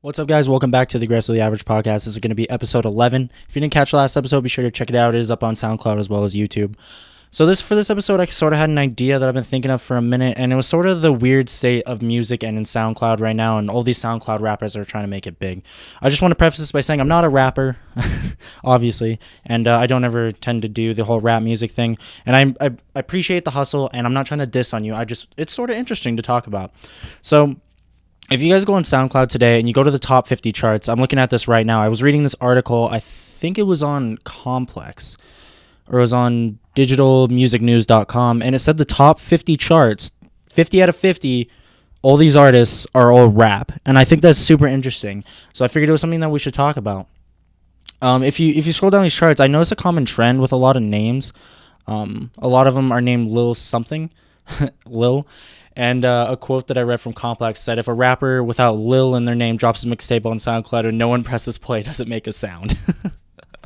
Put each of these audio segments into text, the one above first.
What's up, guys? Welcome back to the Aggressively Average podcast. This is going to be episode 11. If you didn't catch the last episode, be sure to check it out. It is up on SoundCloud as well as YouTube. So for this episode, I sort of had an idea that I've been thinking of for a minute, and it was sort of the weird state of music and in SoundCloud right now, and all these SoundCloud rappers are trying to make it big. I just want to preface this by saying I'm not a rapper, obviously, and I don't ever tend to do the whole rap music thing, and I appreciate the hustle, and I'm not trying to diss on you. It's sort of interesting to talk about. So if you guys go on SoundCloud today and you go to the top 50 charts, I'm looking at this right now. I was reading this article. I think it was on Complex, or it was on digitalmusicnews.com, and it said the top 50 charts, 50 out of 50, all these artists are all rap, and I think that's super interesting. So I figured it was something that we should talk about. If you scroll down these charts, I notice a common trend with a lot of names. A lot of them are named Lil something, Lil. And a quote that I read from Complex said, if a rapper without Lil in their name drops a mixtape on SoundCloud and no one presses play, does it make a sound?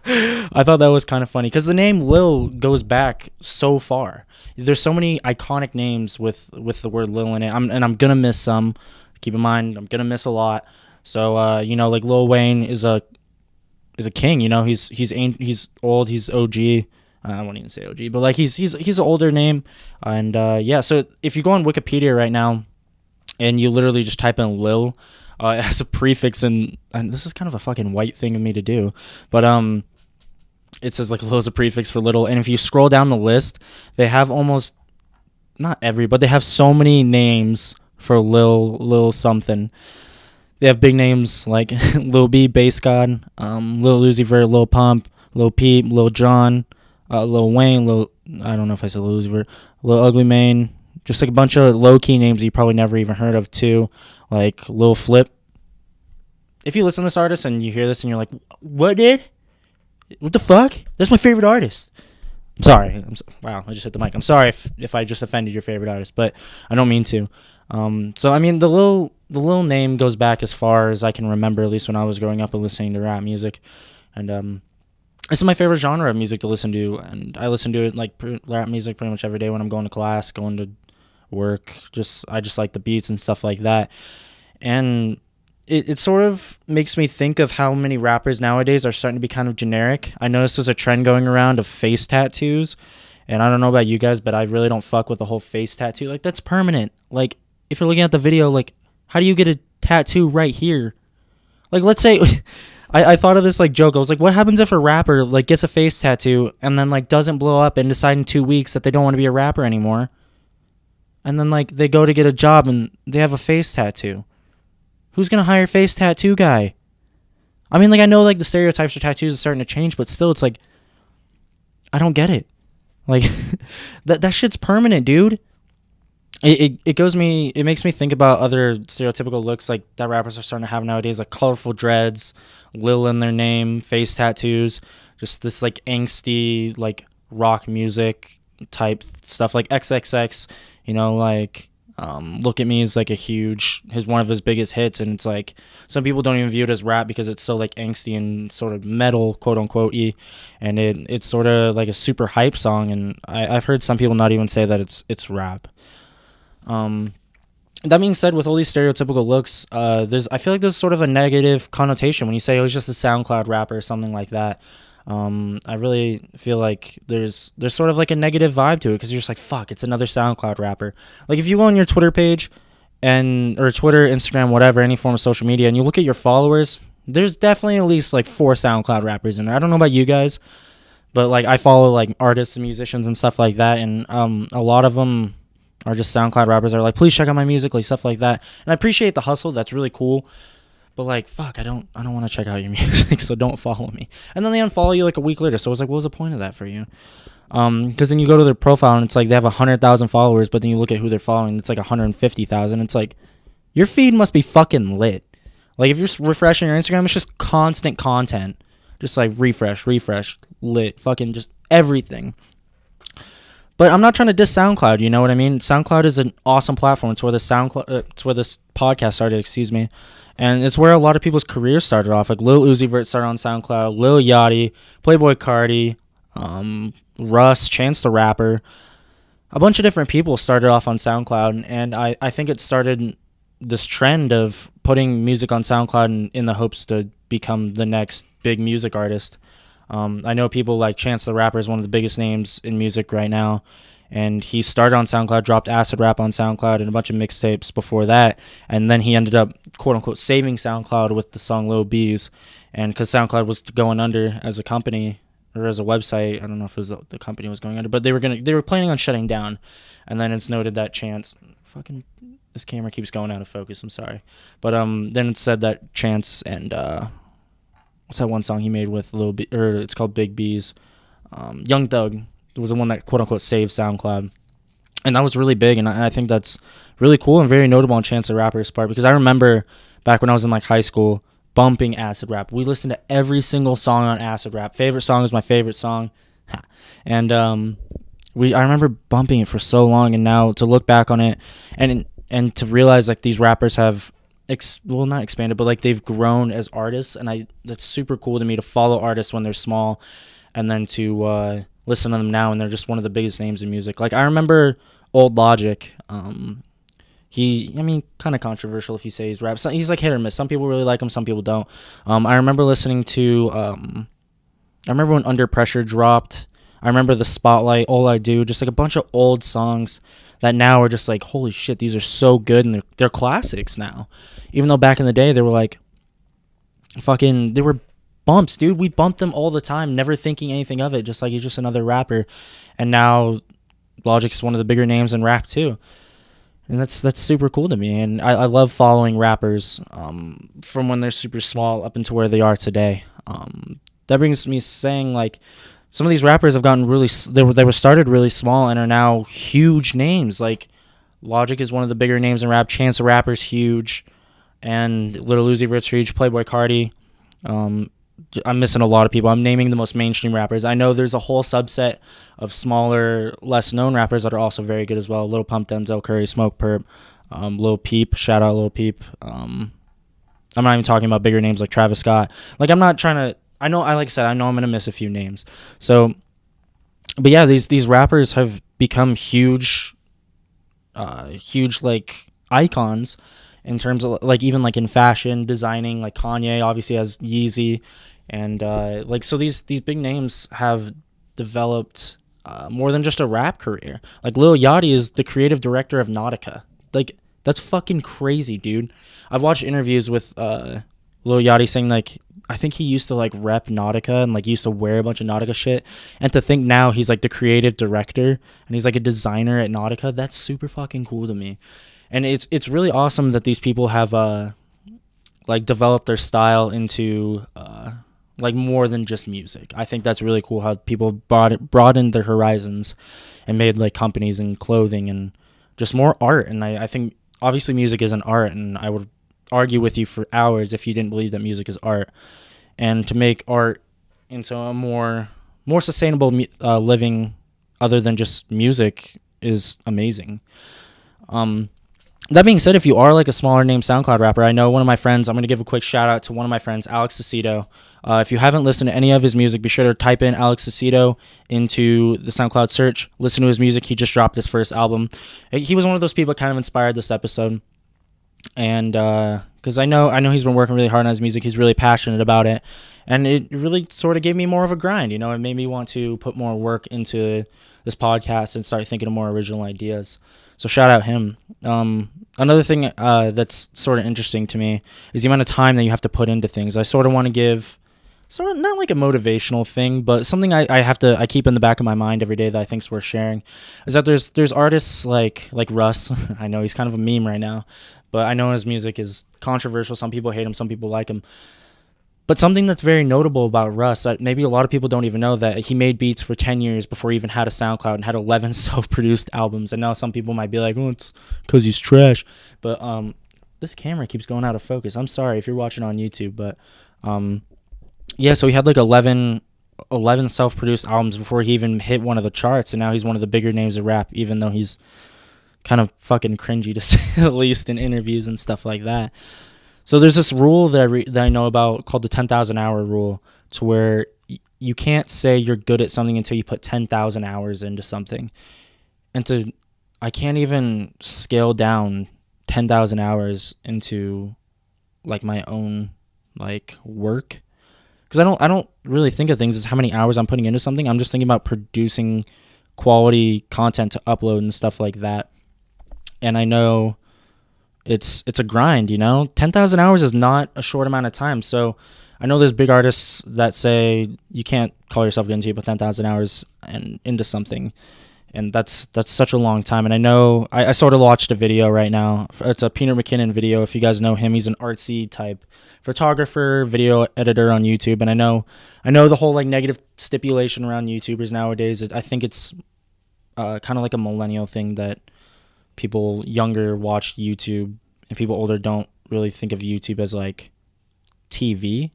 I thought that was kind of funny because the name Lil goes back so far. There's so many iconic names with the word Lil in it. I'm going to miss some. Keep in mind, I'm going to miss a lot. So, like Lil Wayne is a king, he's old, he's OG. I won't even say OG, but like he's an older name, and So if you go on Wikipedia right now, and you literally just type in Lil, it has a prefix, and this is kind of a fucking white thing of me to do, but it says like Lil is a prefix for little, and if you scroll down the list, they have almost not every, but they have so many names for Lil something. They have big names like Lil B, Bass God, Lil Uzi Vert, Lil Pump, Lil Peep, Lil Jon. Lil Wayne, I don't know if I said Lil Uzi Vert, Lil Ugly Mane, just like a bunch of low-key names that you probably never even heard of too, like Lil Flip. If you listen to this artist and you hear this and you're like, what the fuck? That's my favorite artist. I'm sorry. Wow, I just hit the mic. I'm sorry if I just offended your favorite artist, but I don't mean to. So I mean, the Lil name goes back as far as I can remember, at least when I was growing up and listening to rap music, and this is my favorite genre of music to listen to, and I listen to it like rap music pretty much every day when I'm going to class, going to work. I just like the beats and stuff like that, and it sort of makes me think of how many rappers nowadays are starting to be kind of generic. I noticed there's a trend going around of face tattoos, and I don't know about you guys, but I really don't fuck with the whole face tattoo. Like, that's permanent. Like, if you're looking at the video, like, how do you get a tattoo right here? Like, let's say I thought of this like joke. I was like, what happens if a rapper like gets a face tattoo and then like doesn't blow up and decide in 2 weeks that they don't want to be a rapper anymore? And then like they go to get a job and they have a face tattoo. Who's going to hire a face tattoo guy? I mean, like, I know like the stereotypes for tattoos are starting to change, but still it's like, I don't get it. Like that shit's permanent, dude. It makes me think about other stereotypical looks like that rappers are starting to have nowadays, like colorful dreads, Lil in their name, face tattoos, just this like angsty like rock music type stuff, like XXX, like Look at Me is like one of his biggest hits, and it's like some people don't even view it as rap because it's so like angsty and sort of metal, quote unquote, and it's sort of like a super hype song, and I've heard some people not even say that it's rap. That being said, with all these stereotypical looks, I feel like there's sort of a negative connotation when you say, oh, he's just a SoundCloud rapper or something like that. I really feel like there's sort of like a negative vibe to it because you're just like, fuck, it's another SoundCloud rapper. Like, if you go on your Twitter page or Twitter, Instagram, whatever, any form of social media, and you look at your followers, there's definitely at least like 4 SoundCloud rappers in there. I don't know about you guys, but like I follow like artists and musicians and stuff like that, and a lot of them are just SoundCloud rappers that are like, please check out my music, like stuff like that. And I appreciate the hustle. That's really cool. But like, fuck, I don't want to check out your music, so don't follow me. And then they unfollow you like a week later. So I was like, what was the point of that for you? Because then you go to their profile and it's like they have 100,000 followers, but then you look at who they're following, it's like 150,000. It's like, your feed must be fucking lit. Like, if you're refreshing your Instagram, it's just constant content. Just like refresh, lit, fucking just everything. But I'm not trying to diss SoundCloud, you know what I mean? SoundCloud is an awesome platform. It's where this podcast started, and it's where a lot of people's careers started off. Like Lil Uzi Vert started on SoundCloud, Lil Yachty, Playboi Carti, Russ, Chance the Rapper. A bunch of different people started off on SoundCloud, and I think it started this trend of putting music on SoundCloud in the hopes to become the next big music artist. I know people like Chance the Rapper is one of the biggest names in music right now, and he started on SoundCloud, dropped Acid Rap on SoundCloud and a bunch of mixtapes before that, and then he ended up quote-unquote saving SoundCloud with the song Lil B's, and because SoundCloud was going under as a company or as a website, I don't know if it was the company was going under, but they were planning on shutting down, and then it's noted that Chance, this camera keeps going out of focus, I'm sorry, but then it said that Chance and what's that one song he made with Lil B, or it's called Big B's, Young Thug was the one that quote-unquote saved SoundCloud, and that was really big, and I think that's really cool and very notable on Chance the Rapper's part, because I remember back when I was in like high school bumping Acid Rap. We listened to every single song on Acid Rap. Favorite song is my favorite song, and I remember bumping it for so long, and now to look back on it and to realize like these rappers have not expanded, but like they've grown as artists, and that's super cool to me to follow artists when they're small, and then to listen to them now, and they're just one of the biggest names in music. Like I remember Old Logic. Kind of controversial if you say he's rap. So he's like hit or miss. Some people really like him, some people don't. I remember listening to. I remember when Under Pressure dropped. I remember the Spotlight, All I Do, just like a bunch of old songs that now are just like, holy shit, these are so good, and they're classics now. Even though back in the day they were like, they were bumps, dude. We bumped them all the time, never thinking anything of it, just like he's just another rapper. And now Logic's one of the bigger names in rap too. And that's super cool to me. And I love following rappers from when they're super small up into where they are today. That brings me saying like some of these rappers have gotten really, they were started really small and are now huge names. Like Logic is one of the bigger names in rap. Chance the Rapper's huge, and Lil Uzi Vert's huge. Playboy Carti. I'm missing a lot of people. I'm naming the most mainstream rappers. I know there's a whole subset of smaller, less known rappers that are also very good as well. Lil Pump, Denzel Curry, Smoke Perp, Lil Peep. Shout out Lil Peep. I'm not even talking about bigger names like Travis Scott. Like I'm not trying to. I know I'm gonna miss a few names. So, but yeah, these rappers have become huge like icons in terms of like even like in fashion, designing. Like Kanye obviously has Yeezy, and like so these big names have developed more than just a rap career. Like Lil Yachty is the creative director of Nautica. Like that's fucking crazy, dude. I've watched interviews with Lil Yachty saying like I think he used to like rep Nautica and like used to wear a bunch of Nautica shit, and to think now he's like the creative director and he's like a designer at Nautica, that's super fucking cool to me. And it's really awesome that these people have like developed their style into like more than just music. I think that's really cool how people broadened their horizons and made like companies and clothing and just more art. And I think obviously music is an art, and I would argue with you for hours if you didn't believe that music is art. And to make art into a more sustainable living other than just music is amazing. That being said, if you are like a smaller name SoundCloud rapper, I know one of my friends, I'm going to give a quick shout out to one of my friends, Alex Saucedo. If you haven't listened to any of his music, be sure to type in Alex Saucedo into the SoundCloud search. Listen to his music. He just dropped his first album. He was one of those people that kind of inspired this episode. And because I know he's been working really hard on his music. He's really passionate about it. And it really sort of gave me more of a grind. You know, it made me want to put more work into this podcast and start thinking of more original ideas. So shout out him. Another thing that's sort of interesting to me is the amount of time that you have to put into things. I sort of want to give, sort of not like a motivational thing, but something I keep in the back of my mind every day that I think is worth sharing, is that there's artists like Russ. I know he's kind of a meme right now, but I know his music is controversial. Some people hate him, some people like him. But something that's very notable about Russ, that maybe a lot of people don't even know, that he made beats for 10 years before he even had a SoundCloud and had 11 self-produced albums. And now some people might be like, oh, it's because he's trash. But this camera keeps going out of focus. I'm sorry if you're watching on YouTube. But yeah, so he had like 11 self-produced albums before he even hit one of the charts. And now he's one of the bigger names of rap, even though he's kind of fucking cringy to say the least in interviews and stuff like that. So there's this rule that I know about called the 10,000 hour rule, to where you can't say you're good at something until you put 10,000 hours into something. And I can't even scale down 10,000 hours into like my own like work, because I don't really think of things as how many hours I'm putting into something. I'm just thinking about producing quality content to upload and stuff like that. And I know it's a grind, 10,000 hours is not a short amount of time. So I know there's big artists that say you can't call yourself good until you put 10,000 hours and into something, and that's such a long time. And I know I sort of watched a video right now. It's a Peter McKinnon video. If you guys know him, he's an artsy type photographer, video editor on YouTube. And I know the whole like negative stipulation around YouTubers nowadays. I think it's kind of like a millennial thing that people younger watch YouTube and people older don't really think of YouTube as like TV.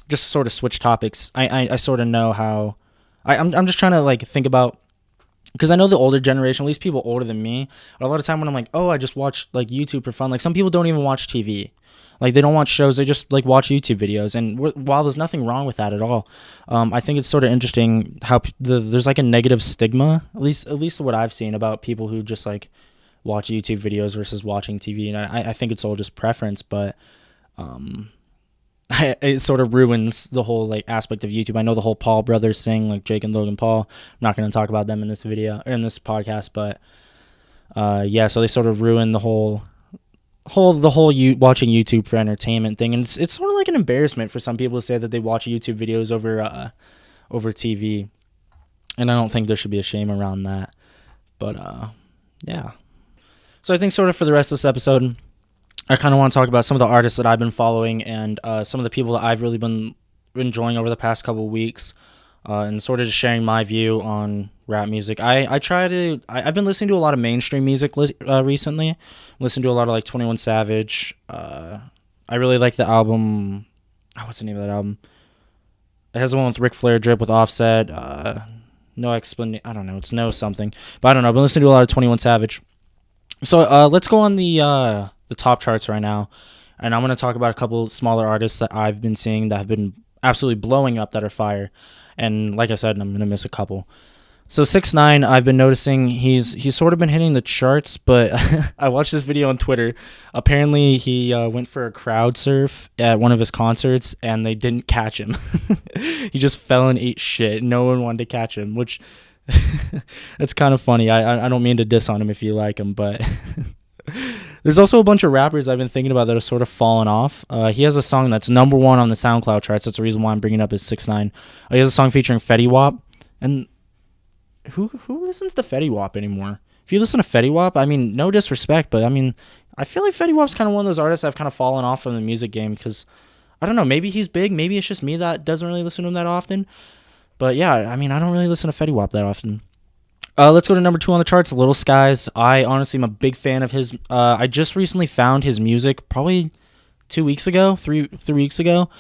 Just to sort of switch topics, I sort of know how I'm just trying to like think about, because I know the older generation, at least people older than me, a lot of time when I'm like, oh, I just watch like YouTube for fun. Like some people don't even watch TV. Like they don't watch shows, they just like watch YouTube videos. And while there's nothing wrong with that at all, I think it's sort of interesting how there's like a negative stigma, at least what I've seen, about people who just like watch YouTube videos versus watching TV. And I think it's all just preference, but it sort of ruins the whole like aspect of YouTube. I know the whole Paul brothers thing, like Jake and Logan Paul. I'm not going to talk about them in this video or in this podcast, but yeah, so they sort of ruin the whole watching YouTube for entertainment thing. And it's sort of like an embarrassment for some people to say that they watch YouTube videos over TV, and I don't think there should be a shame around that. But yeah, so I think sort of for the rest of this episode, I kind of want to talk about some of the artists that I've been following and some of the people that I've really been enjoying over the past couple of weeks, and sort of just sharing my view on rap music. I've been listening to a lot of mainstream music recently. Listening to a lot of like 21 Savage. I really like the album. What's the name of that album? It has the one with Ric Flair, Drip with Offset. No explanation. I don't know. It's no something. But I don't know. I've been listening to a lot of 21 Savage. So let's go on the top charts right now, and I'm going to talk about a couple smaller artists that I've been seeing that have been absolutely blowing up that are fire. And like I said, I'm going to miss a couple. So 6ix9ine, I've been noticing he's sort of been hitting the charts, but I watched this video on Twitter. Apparently, he went for a crowd surf at one of his concerts, and they didn't catch him. He just fell and ate shit. No one wanted to catch him, which it's kind of funny. I don't mean to diss on him if you like him, but there's also a bunch of rappers I've been thinking about that have sort of fallen off. He has a song that's number 1 on the SoundCloud charts. That's the reason why I'm bringing up his 6ix9ine. He has a song featuring Fetty Wap, and who listens to Fetty Wap anymore? If you listen to Fetty Wap, I mean, no disrespect, but I mean, I feel like Fetty Wap's kind of one of those artists that have kind of fallen off from the music game, because I don't know, maybe he's big, maybe it's just me that doesn't really listen to him that often. But yeah, I mean, I don't really listen to Fetty Wap that often. Let's go to number 2 on the charts, Little Skies. I honestly am a big fan of his. I just recently found his music, probably 2 weeks ago, three weeks ago,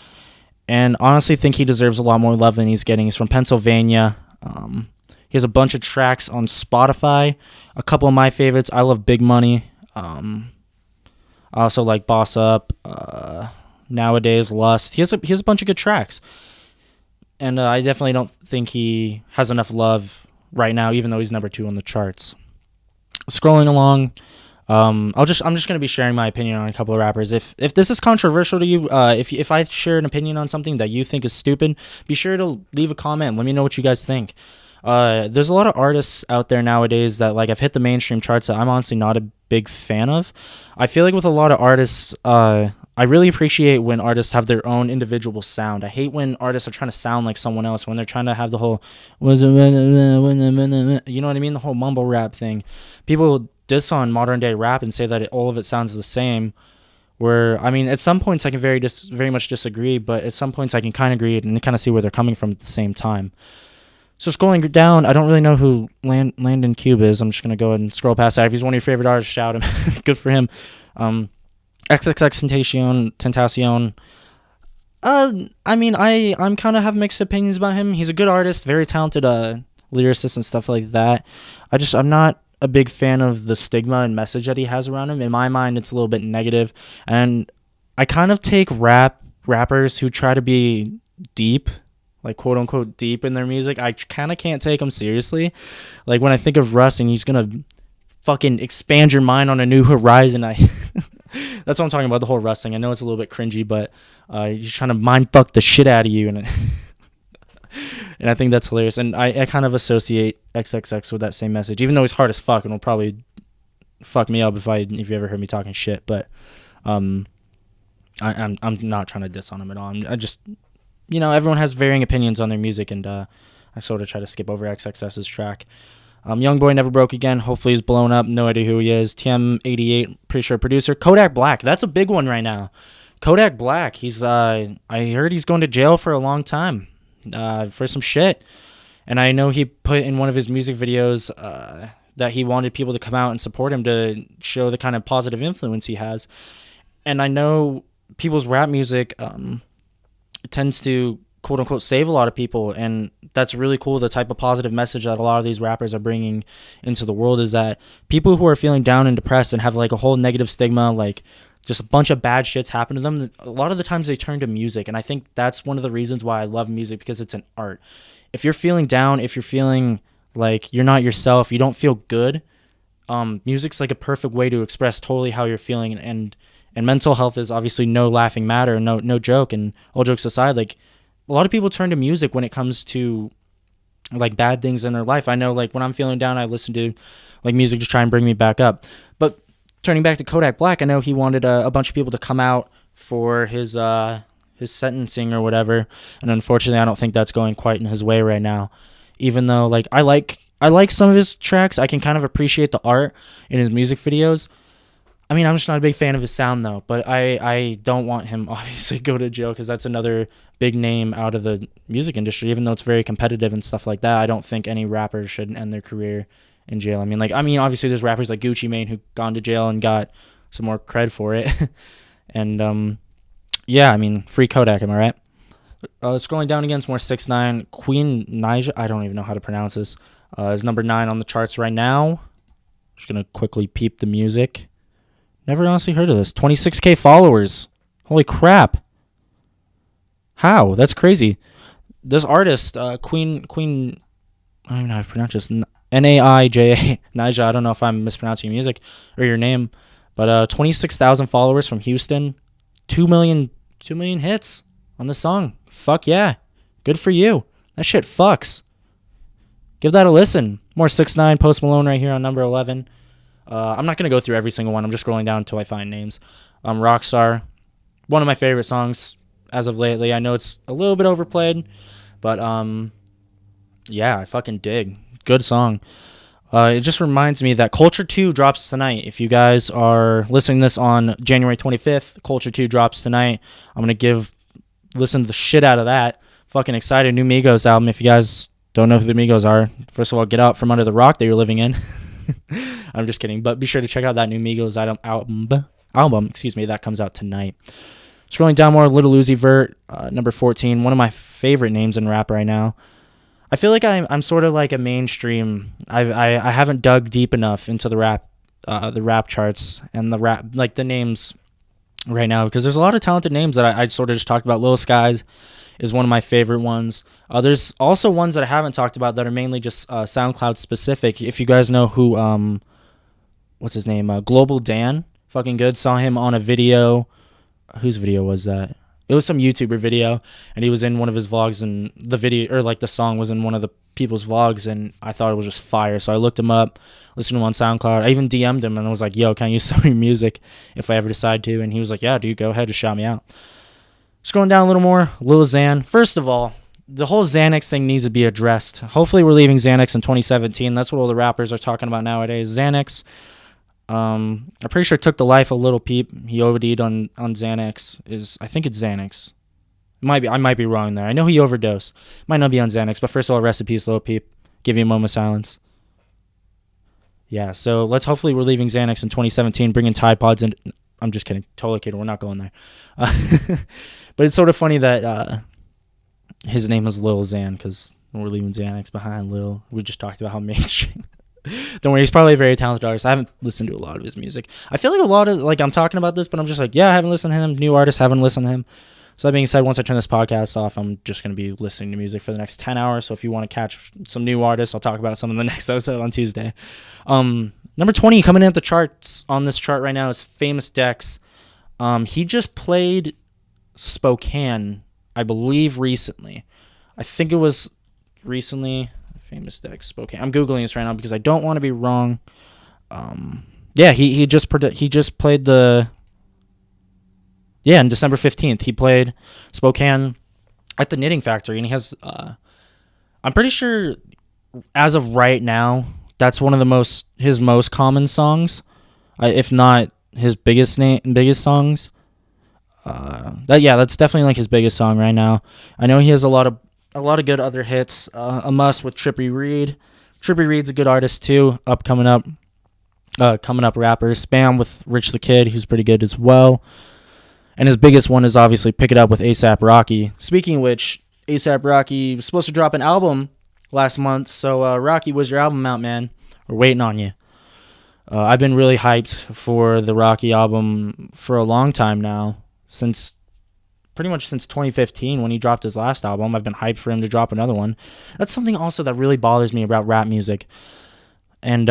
and honestly think he deserves a lot more love than he's getting. He's from Pennsylvania. He has a bunch of tracks on Spotify. A couple of my favorites, I love Big Money. I also like Boss Up, Nowadays, Lust. He has a bunch of good tracks. And I definitely don't think he has enough love right now, even though he's number 2 on the charts. Scrolling along, I'm just going to be sharing my opinion on a couple of rappers. If this is controversial to you, if I share an opinion on something that you think is stupid, be sure to leave a comment. Let me know what you guys think. There's a lot of artists out there nowadays that like have hit the mainstream charts that I'm honestly not a big fan of. I feel like with a lot of artists, I really appreciate when artists have their own individual sound. I hate when artists are trying to sound like someone else, when they're trying to have the whole, you know what I mean? The whole mumble rap thing. People diss on modern day rap and say that all of it sounds the same. Where, I mean, at some points I can very much disagree, but at some points I can kind of agree and kind of see where they're coming from at the same time. So scrolling down, I don't really know who Landon Cube is. I'm just going to go ahead and scroll past that. If he's one of your favorite artists, shout him. Good for him. XXX Tentacion. I mean, I'm kind of have mixed opinions about him. He's a good artist, very talented lyricist and stuff like that. I'm not a big fan of the stigma and message that he has around him. In my mind, it's a little bit negative. And I kind of take rappers who try to be deep, like quote unquote deep in their music. I kind of can't take them seriously. Like when I think of Russ and he's going to fucking expand your mind on a new horizon, That's what I'm talking about, the whole Russ thing. I know it's a little bit cringy, but he's trying to mind fuck the shit out of you, and and I think that's hilarious. And I kind of associate XXX with that same message, even though he's hard as fuck and will probably fuck me up if you ever heard me talking shit. But I'm not trying to diss on him at all. I just, everyone has varying opinions on their music, and I sort of try to skip over XXS's track. Young Boy Never Broke Again. Hopefully he's blown up. No idea who he is. TM88, pretty sure producer. Kodak Black. That's a big one right now. Kodak Black. He's I heard he's going to jail for a long time for some shit. And I know he put in one of his music videos that he wanted people to come out and support him to show the kind of positive influence he has. And I know people's rap music tends to quote unquote save a lot of people, and that's really cool. The type of positive message that a lot of these rappers are bringing into the world is that people who are feeling down and depressed and have like a whole negative stigma, like just a bunch of bad shits happen to them, a lot of the times they turn to music. And I think that's one of the reasons why I love music, because it's an art. If you're feeling down, if you're feeling like you're not yourself, you don't feel good, music's like a perfect way to express totally how you're feeling. And mental health is obviously no laughing matter, no joke. And all jokes aside, like, a lot of people turn to music when it comes to like bad things in their life. I know, like, when I'm feeling down, I listen to like music to try and bring me back up. But turning back to Kodak Black, I know he wanted a bunch of people to come out for his sentencing or whatever, and unfortunately I don't think that's going quite in his way right now. Even though, like, I like some of his tracks, I can kind of appreciate the art in his music videos. I mean, I'm just not a big fan of his sound, though. But I don't want him, obviously, to go to jail, because that's another big name out of the music industry. Even though it's very competitive and stuff like that, I don't think any rapper should end their career in jail. I mean, obviously, there's rappers like Gucci Mane who gone to jail and got some more cred for it. And, yeah, I mean, free Kodak, am I right? Scrolling down again, it's more 6ix9ine. Queen Naija, I don't even know how to pronounce this, is number 9 on the charts right now. Just going to quickly peep the music. Never honestly heard of this. 26K followers. Holy crap. How? That's crazy. This artist, Queen, I don't even know how to pronounce this. Naija. Naija, I don't know if I'm mispronouncing your music or your name. But 26,000 followers from Houston. 2 million hits on the song. Fuck yeah. Good for you. That shit fucks. Give that a listen. More 6ix9ine, Post Malone right here on number 11. I'm not going to go through every single one. I'm just scrolling down until I find names. Rockstar, one of my favorite songs as of lately. I know it's a little bit overplayed, but yeah, I fucking dig. Good song. It just reminds me that Culture 2 drops tonight. If you guys are listening to this on January 25th, Culture 2 drops tonight. I'm going to listen to the shit out of that. Fucking excited. New Migos album. If you guys don't know who the Migos are, first of all, get out from under the rock that you're living in. I'm just kidding, but be sure to check out that new Migos album, that comes out tonight. Scrolling down more, Lil Uzi Vert, number 14, one of my favorite names in rap right now. I feel like I'm sort of like a mainstream. I haven't dug deep enough into the rap charts and the rap, like the names right now, because there's a lot of talented names that I sort of just talked about. Lil Skies is one of my favorite ones. There's also ones that I haven't talked about that are mainly just SoundCloud specific. If you guys know who, what's his name? Global Dan. Fucking good. Saw him on a video. Whose video was that? It was some YouTuber video, and he was in one of his vlogs, and the video, or like the song, was in one of the people's vlogs, and I thought it was just fire. So I looked him up, listened to him on SoundCloud. I even DM'd him, and I was like, yo, can I use some of your music if I ever decide to? And he was like, yeah, dude, go ahead, just shout me out. Scrolling down a little more, Lil Xan. First of all, the whole Xanax thing needs to be addressed. Hopefully we're leaving Xanax in 2017. That's what all the rappers are talking about nowadays. Xanax, I'm pretty sure took the life of Lil Peep. He OD'd on Xanax. I think it's Xanax. I might be wrong there. I know he overdosed. Might not be on Xanax, but first of all, rest in peace, Lil Peep. Give you a moment of silence. Yeah, so hopefully we're leaving Xanax in 2017, bringing Tide Pods in. I'm just kidding. Totally kidding. We're not going there. But it's sort of funny that his name is Lil Xan, because we're leaving Xanax behind. Lil. We just talked about how mainstream. Don't worry, he's probably a very talented artist. I haven't listened to a lot of his music. I feel like a lot of, I'm talking about this, but I'm just like, yeah, I haven't listened to him. New artist, haven't listened to him. So that being said, once I turn this podcast off, I'm just going to be listening to music for the next 10 hours. So if you want to catch some new artists, I'll talk about some in the next episode on Tuesday. Number 20 coming in at the charts on this chart right now is Famous Dex. He just played Spokane, I believe, recently. I think it was recently. Famous Dex Spokane. I'm googling this right now because I don't want to be wrong. Yeah, he just played the. Yeah, on December 15th, he played Spokane at the Knitting Factory, and he has. I'm pretty sure, as of right now, that's one of his most common songs, if not his biggest songs. That's definitely like his biggest song right now. I know he has a lot of good other hits. A Must with Trippie Reed. Trippie Reed's a good artist too. Coming up rapper. Spam with Rich the Kid, who's pretty good as well. And his biggest one is obviously Pick It Up with A$AP Rocky. Speaking of which, A$AP Rocky was supposed to drop an album last month. So Rocky, was your album out, man? We're waiting on you. I've been really hyped for the Rocky album for a long time now. Pretty much since 2015 when he dropped his last album. I've been hyped for him to drop another one. That's something also that really bothers me about rap music. And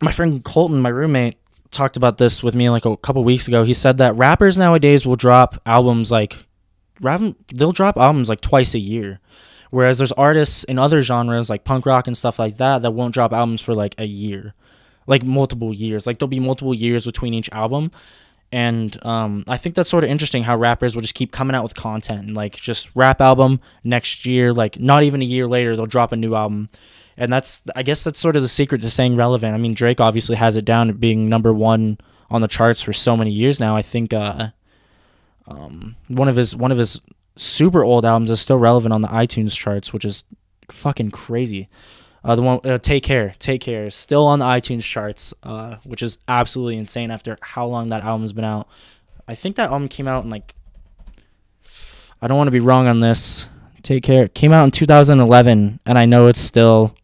my friend Colton, my roommate, talked about this with me like a couple weeks ago. He said that rappers nowadays will drop albums they'll drop albums like twice a year. Whereas there's artists in other genres like punk rock and stuff like that won't drop albums for like a year. Like multiple years. Like there'll be multiple years between each album. And I think that's sort of interesting how rappers will just keep coming out with content. And like just rap album next year, like not even a year later, they'll drop a new album. And I guess that's sort of the secret to staying relevant. I mean, Drake obviously has it down to being number one on the charts for so many years now. I think one of his super old albums is still relevant on the iTunes charts, which is fucking crazy. The one Take Care is still on the iTunes charts, which is absolutely insane after how long that album's been out. I think that album came out in I don't want to be wrong on this. Take Care came out in 2011, and I know it's still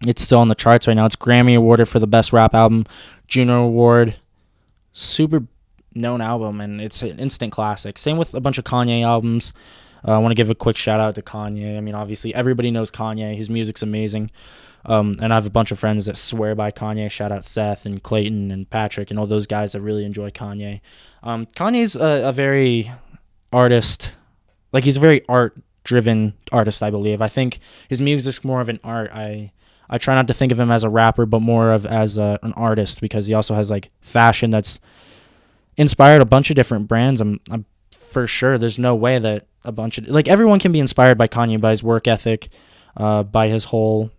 on the charts right now. It's Grammy awarded for the best rap album, Juno Award, super known album, and it's an instant classic. Same with a bunch of Kanye albums. I want to give a quick shout out to Kanye. I mean, obviously, everybody knows Kanye. His music's amazing. And I have a bunch of friends that swear by Kanye. Shout out Seth and Clayton and Patrick and all those guys that really enjoy Kanye. Kanye's a very artist. Like, he's a very art-driven artist, I believe. I think his music's more of an art. I try not to think of him as a rapper, but more of as an artist, because he also has, like, fashion that's inspired a bunch of different brands. I'm for sure there's no way that a bunch of everyone can be inspired by Kanye, by his work ethic, by his whole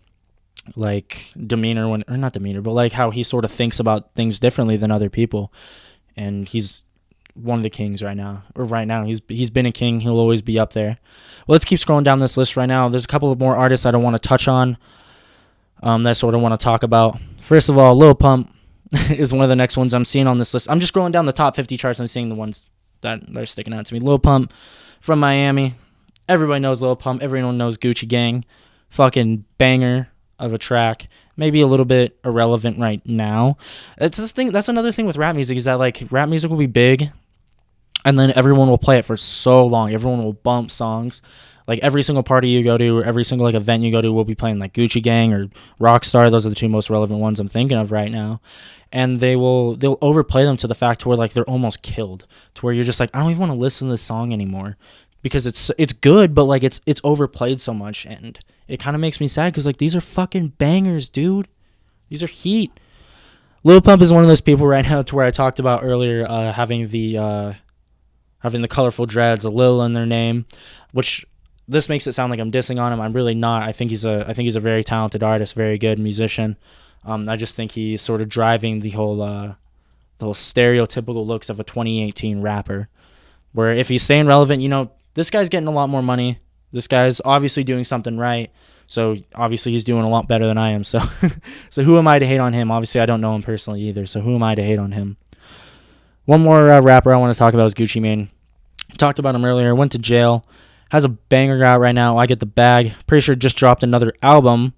demeanor but how he sort of thinks about things differently than other people. And he's one of the kings right now. He's been a king. He'll always be up there. Well, let's keep scrolling down this list right now. There's a couple of more artists I don't want to touch on that I sort of want to talk about. First of all, Lil Pump is one of the next ones I'm seeing on this list. I'm just scrolling down the top 50 charts and seeing the ones that are sticking out to me. Lil Pump from Miami. Everybody knows Lil Pump. Everyone knows Gucci Gang. Fucking banger of a track. Maybe a little bit irrelevant right now. It's this thing. That's another thing with rap music, is that rap music will be big, and then everyone will play it for so long. Everyone will bump songs. Every single party you go to, or every single event you go to, will be playing Gucci Gang or Rockstar. Those are the two most relevant ones I'm thinking of right now. And they'll overplay them to the fact where they're almost killed, to where you're just I don't even want to listen to this song anymore, because it's good, but it's overplayed so much, and it kind of makes me sad, because these are fucking bangers, dude. These are heat. Lil Pump is one of those people right now, to where I talked about earlier, having the colorful dreads, a Lil in their name, which this makes it sound like I'm dissing on him. I'm really not. I think he's a very talented artist, very good musician. I just think he's sort of driving the whole stereotypical looks of a 2018 rapper, where if he's staying relevant, this guy's getting a lot more money. This guy's obviously doing something right. So obviously he's doing a lot better than I am. So who am I to hate on him? Obviously I don't know him personally either. So who am I to hate on him? One more rapper I want to talk about is Gucci Mane. Talked about him earlier. Went to jail. Has a banger out right now. I Get the Bag. Pretty sure just dropped another album.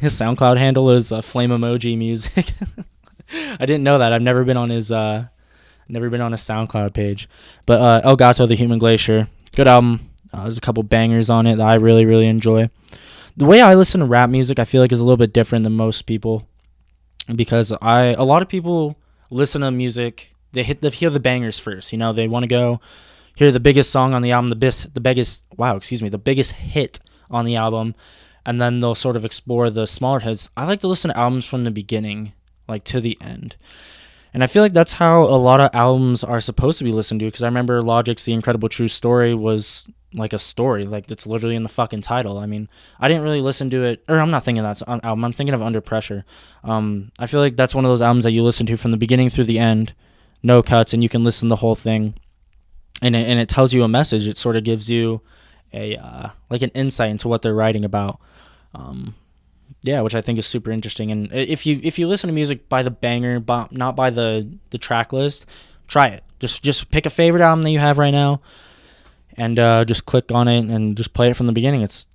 His SoundCloud handle is Flame Emoji Music. I didn't know that. I've never been on his SoundCloud page. But El Gato, The Human Glacier, good album. There's a couple bangers on it that I really, really enjoy. The way I listen to rap music, I feel is a little bit different than most people, because a lot of people listen to music hear the bangers first. You know, they want to go hear the biggest song on the album, the biggest hit on the album, and then they'll sort of explore the smaller hits. I like to listen to albums from the beginning, like to the end. And I feel like that's how a lot of albums are supposed to be listened to, because I remember Logic's The Incredible True Story was like a story. Like, it's literally in the fucking title. I mean, I didn't really listen to it, or I'm not thinking that's on album. I'm thinking of Under Pressure. I feel like that's one of those albums that you listen to from the beginning through the end, no cuts, and you can listen to the whole thing. And it tells you a message. It sort of gives you like an insight into what they're writing about. Yeah, which I think is super interesting. And if you listen to music by the banger, not by the track list, try it. Just pick a favorite album that you have right now, and just click on it and just play it from the beginning. It's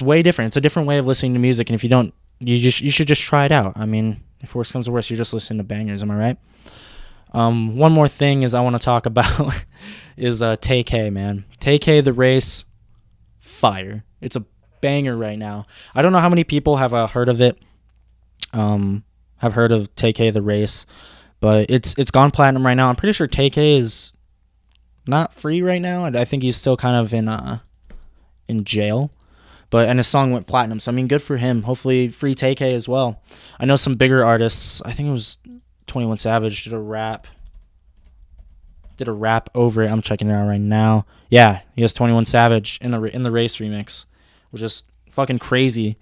way different. It's a different way of listening to music. And if you don't, you should just try it out. I mean, if worse comes to worse, you're just listening to bangers. Am I right? One more thing is I want to talk about is Take Hey, man. Take Hey, The Race, fire. It's a banger right now. I don't know how many people have heard of it, have heard of Take Hey, The Race, but it's gone platinum right now. I'm pretty sure Take Hey is not free right now, and I think he's still kind of in jail. And his song went platinum, so I mean, good for him. Hopefully, free Take Hey as well. I know some bigger artists. I think it was 21 Savage did a rap over it. I'm checking it out right now. Yeah, he has 21 Savage in the Race remix, which is fucking crazy.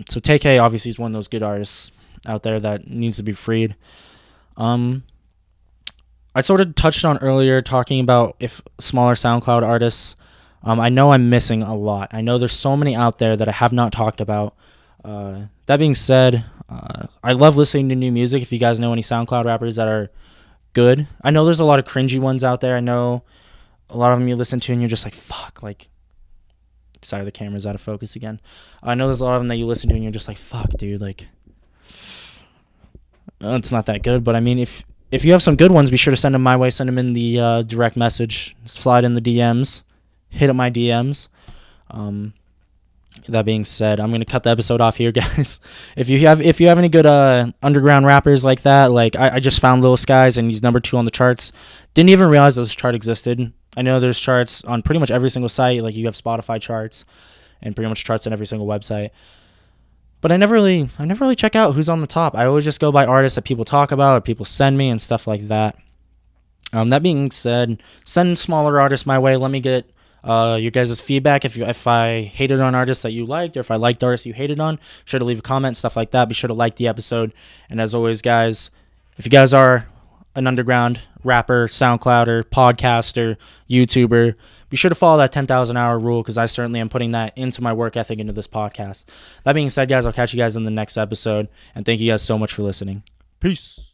So Take Hey obviously is one of those good artists out there that needs to be freed. I sort of touched on earlier talking about if smaller SoundCloud artists. I know I'm missing a lot. I know there's so many out there that I have not talked about. That being said, I love listening to new music. If you guys know any SoundCloud rappers that are good, I know there's a lot of cringy ones out there. I know a lot of them you listen to and you're just like, fuck, like, sorry, the camera's out of focus again. I know there's a lot of them that you listen to and you're just like, fuck, dude, like, it's not that good. But I mean, if you have some good ones, be sure to send them my way. Send them in the direct message. Slide in the DMs. Hit up my DMs. That being said, I'm gonna cut the episode off here, guys. If you have any good underground rappers like that, like I just found Lil Skies and he's number 2 on the charts. Didn't even realize this chart existed. I know there's charts on pretty much every single site. Like you have Spotify charts and pretty much charts on every single website. But I never really check out who's on the top. I always just go by artists that people talk about or people send me and stuff like that. That being said, send smaller artists my way. Let me get your guys' feedback. If I hated on artists that you liked, or if I liked artists you hated on, be sure to leave a comment, stuff like that. Be sure to like the episode. And as always, guys, if you guys are an underground rapper, SoundClouder, podcaster, YouTuber, be sure to follow that 10,000 hour rule, because I certainly am putting that into my work ethic into this podcast. That being said, guys, I'll catch you guys in the next episode, and thank you guys so much for listening. Peace.